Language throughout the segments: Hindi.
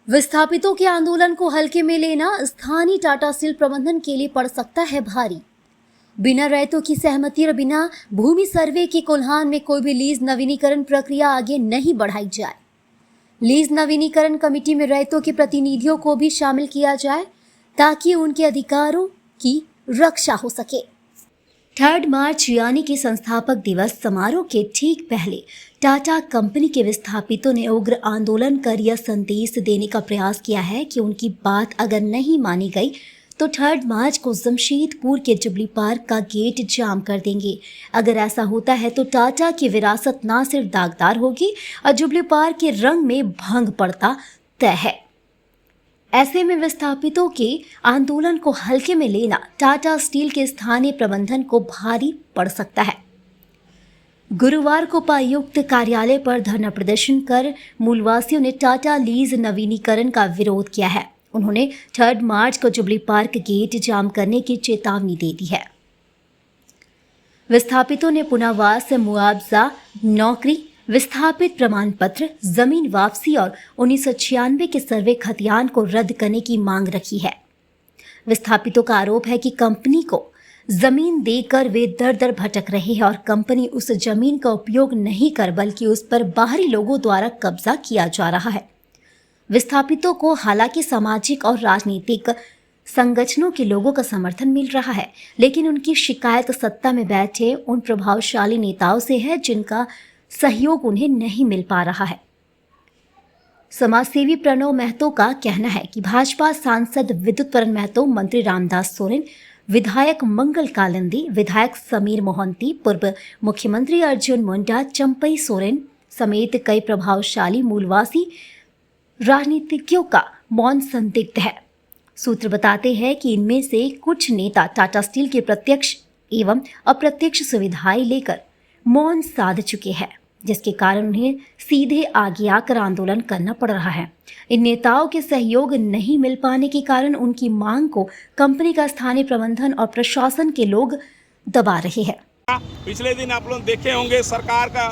विस्थापितों के आंदोलन को हल्के में लेना स्थानीय टाटा स्टील प्रबंधन के लिए पड़ सकता है भारी। बिना रैयतों की सहमति और बिना भूमि सर्वे के कोल्हान में कोई भी लीज नवीनीकरण प्रक्रिया आगे नहीं बढ़ाई जाए। लीज नवीनीकरण कमेटी में रैयतों के प्रतिनिधियों को भी शामिल किया जाए ताकि उनके अधिकारों की रक्षा हो सके। 3 मार्च यानी कि संस्थापक दिवस समारोह के ठीक पहले टाटा कंपनी के विस्थापितों ने उग्र आंदोलन कर यह संदेश देने का प्रयास किया है कि उनकी बात अगर नहीं मानी गई तो 3 मार्च को जमशेदपुर के जुबली पार्क का गेट जाम कर देंगे। अगर ऐसा होता है तो टाटा की विरासत ना सिर्फ दागदार होगी और जुबली पार्क के रंग में भंग पड़ता तय है। ऐसे में विस्थापितों के आंदोलन को हल्के में लेना टाटा स्टील के स्थानीय प्रबंधन को भारी पड़ सकता है। गुरुवार को उपायुक्त कार्यालय पर धरना प्रदर्शन कर मूलवासियों ने टाटा लीज नवीनीकरण का विरोध किया है। उन्होंने 3 मार्च को जुबली पार्क गेट जाम करने की चेतावनी दे दी है। विस्थापितों ने पुनर्वास, मुआवजा, नौकरी, विस्थापित प्रमाण पत्र, जमीन वापसी और 1996 के सर्वे खतियान को रद्द करने की मांग रखी है। विस्थापितों का आरोप है कि कंपनी को जमीन देकर वे दर दर भटक रहे हैं और कंपनी उस जमीन का उपयोग नहीं कर बल्कि उस पर बाहरी लोगों द्वारा कब्जा किया जा रहा है। विस्थापितों को हालांकि सामाजिक और राजनीतिक संगठनों के लोगों का समर्थन मिल रहा है, लेकिन उनकी शिकायत सत्ता में बैठे उन प्रभावशाली नेताओं से है जिनका सहयोग उन्हें नहीं मिल पा रहा है। समाजसेवी प्रणव महतो का कहना है कि भाजपा सांसद विद्युत महतो, मंत्री रामदास सोरेन, विधायक मंगल कालिंदी, विधायक समीर मोहंती, पूर्व मुख्यमंत्री अर्जुन मुंडा, चंपई सोरेन समेत कई प्रभावशाली मूलवासी राजनीतिज्ञों का मौन संदिग्ध है। सूत्र बताते हैं कि इनमें से कुछ नेता टाटा स्टील के प्रत्यक्ष एवं अप्रत्यक्ष सुविधाएं लेकर मौन साध चुके हैं, जिसके कारण उन्हें सीधे आगे आकर आंदोलन करना पड़ रहा है। इन नेताओं के सहयोग नहीं मिल पाने के कारण उनकी मांग को कंपनी का स्थानीय प्रबंधन और प्रशासन के लोग दबा रहे हैं। पिछले दिन आप लोग देखे होंगे, सरकार का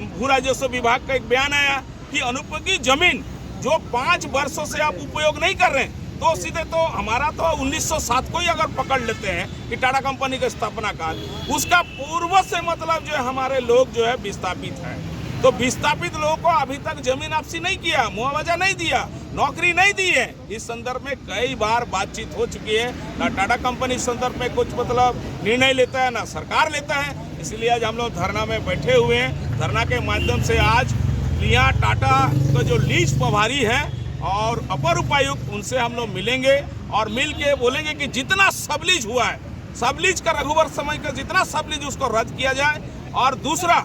भू राजस्व विभाग का एक बयान आया कि अनुपयोगी जमीन जो 5 वर्षों से आप उपयोग नहीं कर रहे हैं, तो सीधे तो हमारा तो 1907 को ही अगर पकड़ लेते हैं कि टाटा कंपनी का स्थापना काल, उसका पूर्व से मतलब जो है हमारे लोग जो है विस्थापित है। तो विस्थापित लोगों को अभी तक जमीन वापसी नहीं किया, मुआवजा नहीं दिया, नौकरी नहीं दी है। इस संदर्भ में कई बार बातचीत हो चुकी है। ना टाटा कंपनी इस संदर्भ में कुछ मतलब निर्णय लेता है, ना सरकार लेता है। इसलिए आज हम लोग धरना में बैठे हुए हैं। धरना के माध्यम से आज यहाँ टाटा का जो लीज प्रभारी है और अपर उपायुक्त, उनसे हम लोग मिलेंगे और मिल के बोलेंगे कि जितना सबलीज हुआ है, सबलीज का रघुवर समय का जितना सबलीज उसको रद्द किया जाए। और दूसरा,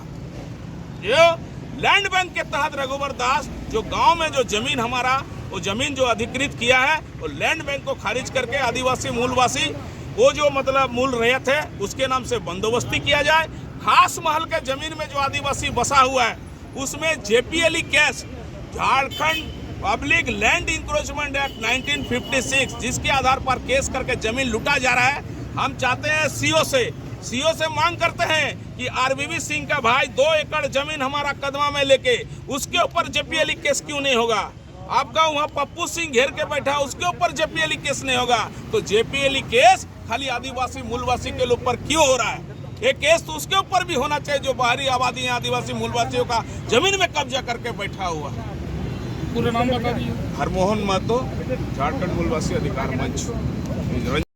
जो लैंड बैंक के तहत रघुवर दास जो गांव में जो जमीन हमारा वो जमीन जो अधिकृत किया है, वो लैंड बैंक को खारिज करके आदिवासी मूलवासी वो जो मतलब मूल रैयत है उसके नाम से बंदोबस्ती किया जाए। खास महल के जमीन में जो आदिवासी बसा हुआ है उसमें JPLE case, Jharkhand public land encroachment act 1956, जिसके आधार पर केस करके जमीन लूटा जा रहा है। हम चाहते हैं सीओ से मांग करते हैं कि आरबीवी सिंह का भाई 2 एकड़ जमीन हमारा कदमा में लेके उसके ऊपर जेपीएलई केस क्यों नहीं होगा? आपका वहाँ पप्पू सिंह घेर के बैठा, उसके ऊपर जेपीएलई केस नहीं होगा। तो जेपीएलई केस खाली आदिवासी मूलवासी के ऊपर क्यों हो रहा है? एक केस तो उसके ऊपर भी होना चाहिए जो बाहरी आबादी आदिवासी मूलवासियों का जमीन में कब्जा करके बैठा हुआ है। पूरा नाम बता दीजिए। हरमोहन महतो, झारखंड मूलवासी अधिकार मंच।